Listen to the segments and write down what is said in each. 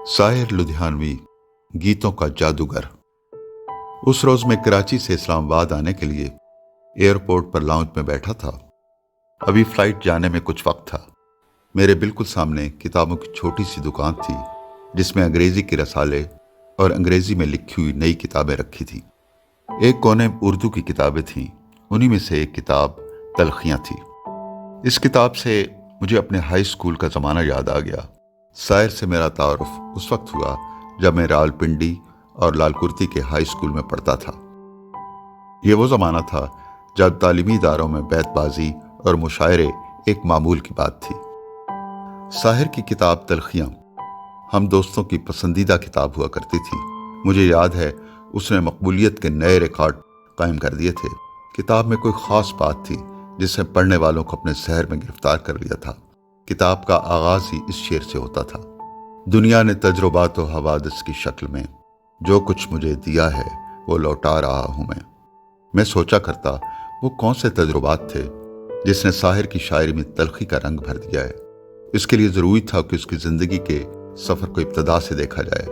साहिर लुधियानवी, गीतों का जादूगर। उस रोज मैं कराची से इस्लामाबाद आने के लिए एयरपोर्ट पर लाउंज में बैठा था। अभी फ्लाइट जाने में कुछ वक्त था। मेरे बिल्कुल सामने किताबों की छोटी सी दुकान थी जिसमें अंग्रेजी के रसाले और अंग्रेजी में लिखी हुई नई किताबें रखी थी। एक कोने उर्दू की किताबें थीं। उन्हीं में से एक किताब तलखियां थी। इस किताब से मुझे अपने हाई स्कूल का ज़माना याद आ गया। साहिर से मेरा तारुफ उस वक्त हुआ जब मैं रावलपिंडी और लालकुर्ती के हाई स्कूल में पढ़ता था। ये वो ज़माना था जब तालीमी इदारों में बैतबाजी और मुशायरे एक मामूल की बात थी। साहिर की किताब तलखियां हम दोस्तों की पसंदीदा किताब हुआ करती थी। मुझे याद है उसने मकबूलियत के नए रिकॉर्ड कायम कर दिए थे। किताब में कोई ख़ास बात थी जिसने पढ़ने वालों को अपने शहर में गिरफ्तार कर लिया था। किताब का आगाज़ ही इस शेर से होता था, दुनिया ने तजुर्बात व हवादिस की शक्ल में जो कुछ मुझे दिया है वो लौटा रहा हूँ मैं सोचा करता वो कौन से तजुर्बात थे जिसने साहिर की शायरी में तलखी का रंग भर दिया है। इसके लिए ज़रूरी था कि उसकी ज़िंदगी के सफ़र को इब्तदा से देखा जाए।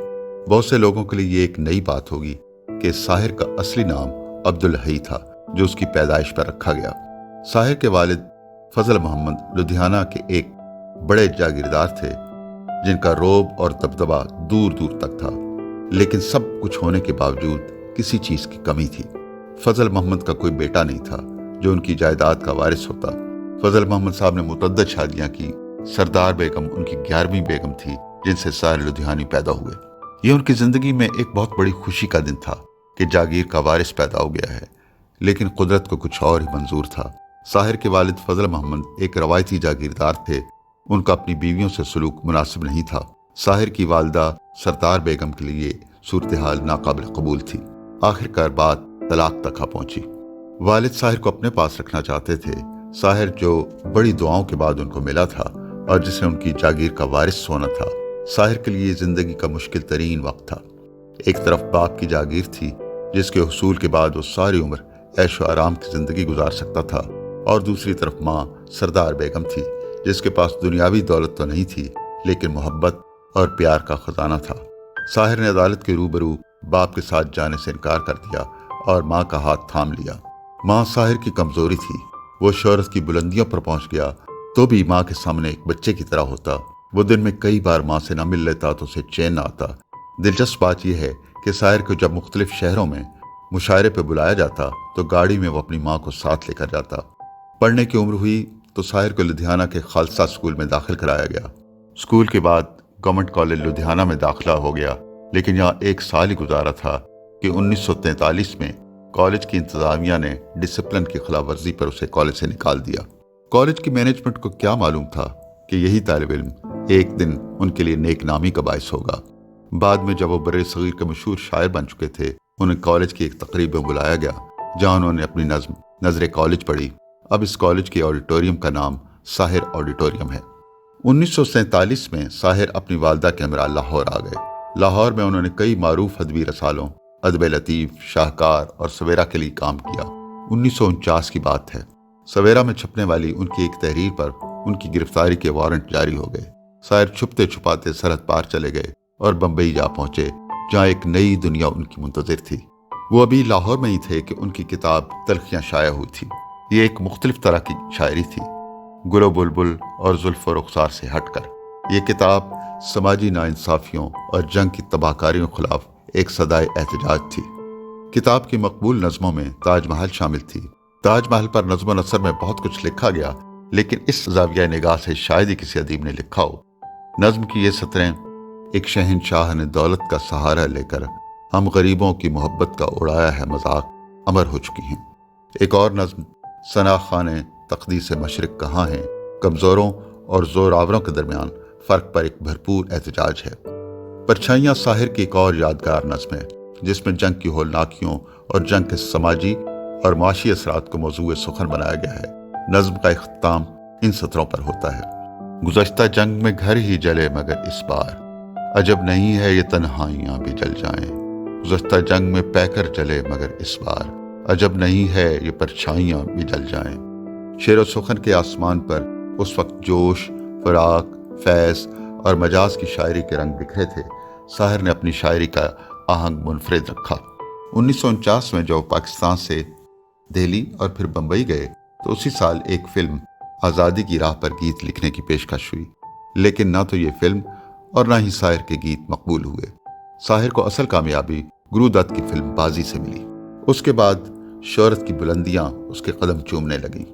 बहुत से लोगों के लिए ये एक नई बात होगी कि साहिर का असली नाम अब्दुल हई था, जो उसकी पैदाइश पर रखा गया। साहिर के वालिद फजल मोहम्मद लुधियाना के एक बड़े जागीरदार थे जिनका रोब और दबदबा दूर दूर तक था, लेकिन सब कुछ होने के बावजूद किसी चीज़ की कमी थी। फजल मोहम्मद का कोई बेटा नहीं था जो उनकी जायदाद का वारिस होता। फजल मोहम्मद साहब ने मुतअद्दिद शादियां की। सरदार बेगम उनकी 11वीं बेगम थी जिनसे साहिर लुधियानी पैदा हुए। ये उनकी ज़िंदगी में एक बहुत बड़ी खुशी का दिन था कि जागीर का वारिस पैदा हो गया है, लेकिन कुदरत को कुछ और ही मंजूर था। साहिर के वालिद फजल मोहम्मद एक रवायती जागीरदार थे। उनका अपनी बीवियों से सलूक मुनासिब नहीं था। साहिर की वालदा सरदार बेगम के लिए सूरत हाल नाकाबिल कबूल थी। आखिरकार बात तलाक तक आ पहुंची। वालिद साहिर को अपने पास रखना चाहते थे। साहिर जो बड़ी दुआओं के बाद उनको मिला था और जिसे उनकी जागीर का वारिस होना था, साहिर के लिए जिंदगी का मुश्किल तरीन वक्त था। एक तरफ बाप की जागीर थी जिसके हुसूल के बाद वो सारी उम्र ऐशो आराम की जिंदगी गुजार सकता था, और दूसरी तरफ माँ सरदार बेगम थी जिसके पास दुनियावी दौलत तो नहीं थी लेकिन मोहब्बत और प्यार का खजाना था। साहिर ने अदालत के रूबरू बाप के साथ जाने से इनकार कर दिया और माँ का हाथ थाम लिया। माँ साहिर की कमजोरी थी। वो शोहरत की बुलंदियों पर पहुंच गया तो भी माँ के सामने एक बच्चे की तरह होता। वो दिन में कई बार माँ से न मिल लेता तो उसे चैन न आता। दिलचस्प बात यह है कि साहिर को जब मुख्तलिफ शहरों में मुशायरे पर बुलाया जाता तो गाड़ी में वो अपनी माँ को साथ लेकर जाता। पढ़ने की उम्र हुई तो साहिर को लुधियाना के खालसा स्कूल में दाखिल कराया गया। स्कूल के बाद गवर्नमेंट कॉलेज लुधियाना में दाखिला हो गया, लेकिन यहाँ एक साल ही गुजारा था कि 1943 में कॉलेज की इंतजामिया ने डिसिप्लिन की खिलाफ वर्जी पर उसे कॉलेज से निकाल दिया। कॉलेज की मैनेजमेंट को क्या मालूम था कि यही तालिब इल्म एक दिन उनके लिए नेक नामी का बायस होगा। बाद में जब वो बड़े सगीर के मशहूर शायर बन चुके थे, उन्हें कॉलेज की एक तकरीब में बुलाया गया जहाँ उन्होंने अपनी नज़्म नजर कॉलेज पढ़ी। अब इस कॉलेज के ऑडिटोरियम का नाम साहिर ऑडिटोरियम है। 1947 में साहिर अपनी वालदा के हमरा लाहौर आ गए। लाहौर में उन्होंने कई मारूफ अदबी रसालों अदब लतीफ़, शाहकार और सवेरा के लिए काम किया। 1949 की बात है। सवेरा में छपने वाली उनकी एक तहरीर पर उनकी गिरफ्तारी के वारंट जारी हो गए। साहिर छुपते छुपाते सरहद पार चले गए और बम्बई जा पहुंचे जहाँ एक नई दुनिया उनकी मुंतज़िर थी। वो अभी लाहौर में ही थे कि उनकी किताब तलखियां शाया हुई थी। ये एक मुख्तलिफ तरह की शायरी थी, गुलो बुलबुल और जुल्फ और रुखसार से हटकर। ये किताब समाजी नाइंसाफियों और जंग की तबाहकारियों के खिलाफ एक सदाए एहतजाज थी। किताब की मकबूल नज़मों में ताजमहल शामिल थी। ताजमहल पर नज़्म नसर में बहुत कुछ लिखा गया, लेकिन इस ज़ाविया निगाह से शायद ही किसी अदीब ने लिखा हो। नज़्म की ये सतरें, एक शहंशाह ने दौलत का सहारा लेकर हम गरीबों की मोहब्बत का उड़ाया है मजाक, अमर हो चुकी हैं। एक और नज़्म, सना खाने तकदीस मशरिक कहाँ हैं, कमज़ोरों और ज़ोरावरों के दरमियान फ़र्क पर एक भरपूर एहतजाज है। परछाइयाँ साहिर की एक और यादगार नज़्म है जिसमें जंग की होलनाकियों और जंग के समाजी और माशी असरात को मौजूए सुखन बनाया गया है। नज़्म का इख्तिताम इन सतरों पर होता है। गुज़श्ता जंग में घर ही जले मगर इस बार अजब नहीं है ये तन्हाइयाँ भी जल जाएं। गुज़श्ता जंग में पैकर जले मगर इस बार अजब नहीं है ये परछाइयाँ भी जल जाएं। शेर व सुखन के आसमान पर उस वक्त जोश, फराक, फैज़ और मजाज की शायरी के रंग बिखरे थे। साहिर ने अपनी शायरी का आहंग मुनफरिद रखा। 1949 में जब पाकिस्तान से दिल्ली और फिर बंबई गए तो उसी साल एक फिल्म आज़ादी की राह पर गीत लिखने की पेशकश हुई, लेकिन ना तो ये फिल्म और ना ही साहिर के गीत मकबूल हुए। साहिर को असल कामयाबी गुरु दत्त की फिल्म बाजी से मिली। उसके बाद शोहरत की बुलंदियां उसके कदम चूमने लगी।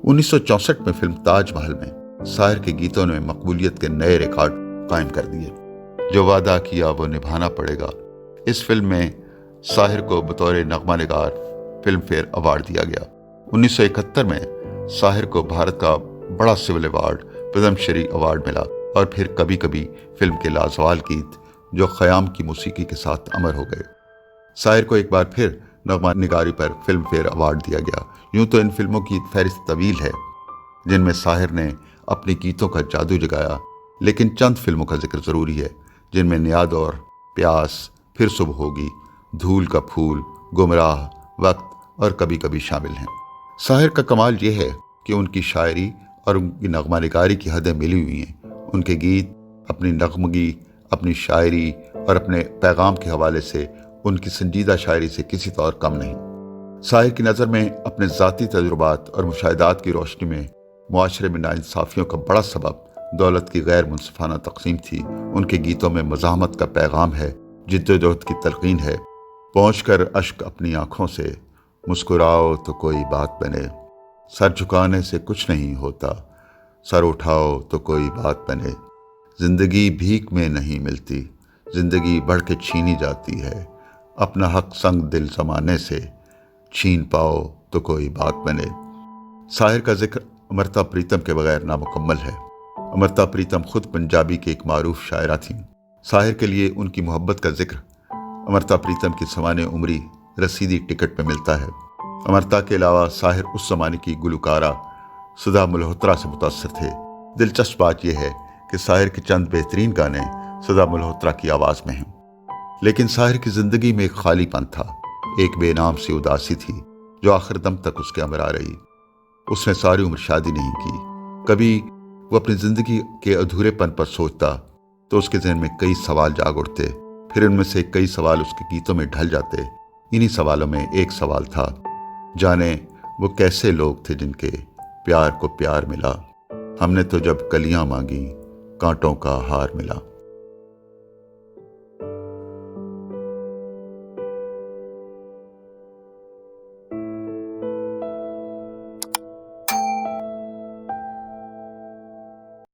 1964 में फिल्म ताजमहल में साहिर के गीतों ने मकबूलियत के नए रिकॉर्ड कायम कर दिए। जो वादा किया वो निभाना पड़ेगा, इस फिल्म में साहिर को बतौर नगमा निगार फिल्म फेयर अवार्ड दिया गया। 1971 में साहिर को भारत का बड़ा सिविल अवार्ड पद्मश्री अवार्ड मिला और फिर कभी कभी फिल्म के लाजवाल गीत जो ख़याम की मौसीकी के साथ अमर हो गए। साहिर को एक बार फिर नगमा निगारी पर फिल्म फेयर अवार्ड दिया गया। यूं तो इन फिल्मों की फहरिस्त तवील है जिनमें साहिर ने अपने गीतों का जादू जगाया, लेकिन चंद फिल्मों का जिक्र ज़रूरी है जिनमें नया दौर, प्यास, फिर सुबह होगी, धूल का फूल, गुमराह, वक्त और कभी कभी शामिल हैं। साहिर का कमाल यह है कि उनकी शायरी और उनकी नगमा निगारी की हदें मिली हुई हैं। उनके गीत अपनी नगमगी, अपनी शायरी और अपने पैगाम के हवाले से उनकी संजीदा शायरी से किसी तौर कम नहीं। साहिर की नज़र में अपने ज़ाती तजुर्बात और मुशाहिदात की रोशनी में मुआशरे में नाइंसाफ़ियों का बड़ा सबब दौलत की गैर मुनसिफाना तकसीम थी। उनके गीतों में मज़ाहमत का पैगाम है, जिद्दोजहद की तलकीन है। पहुँच कर अश्क अपनी आँखों से, मुस्कुराओ तो कोई बात बने, सर झुकाने से कुछ नहीं होता, सर उठाओ तो कोई बात बने। जिंदगी भीख में नहीं मिलती, जिंदगी बढ़ के छीनी जाती है, अपना हक संग दिल ज़माने से छीन पाओ तो कोई बात बने। साहिर का जिक्र अमृता प्रीतम के बगैर नामुकम्मल है। अमृता प्रीतम खुद पंजाबी की एक मारूफ शायरा थीं। साहिर के लिए उनकी मोहब्बत का जिक्र अमृता प्रीतम की सवाने उमरी रसीदी टिकट पे मिलता है। अमृता के अलावा साहिर उस ज़माने की गुलकारा सुधा मल्होत्रा से मुतासर थे। दिलचस्प बात यह है कि साहिर के चंद बेहतरीन गाने सुधा मल्होत्रा की आवाज़ में हैं, लेकिन साहिर की ज़िंदगी में एक खालीपन था, एक बेनाम सी उदासी थी जो आखिर दम तक उसके अमर आ रही। उसने सारी उम्र शादी नहीं की। कभी वो अपनी ज़िंदगी के अधूरेपन पर सोचता तो उसके ज़हन में कई सवाल जाग उठते, फिर उनमें से कई सवाल उसके गीतों में ढल जाते। इन्हीं सवालों में एक सवाल था, जाने वो कैसे लोग थे जिनके प्यार को प्यार मिला, हमने तो जब कलियां मांगी कांटों का हार मिला।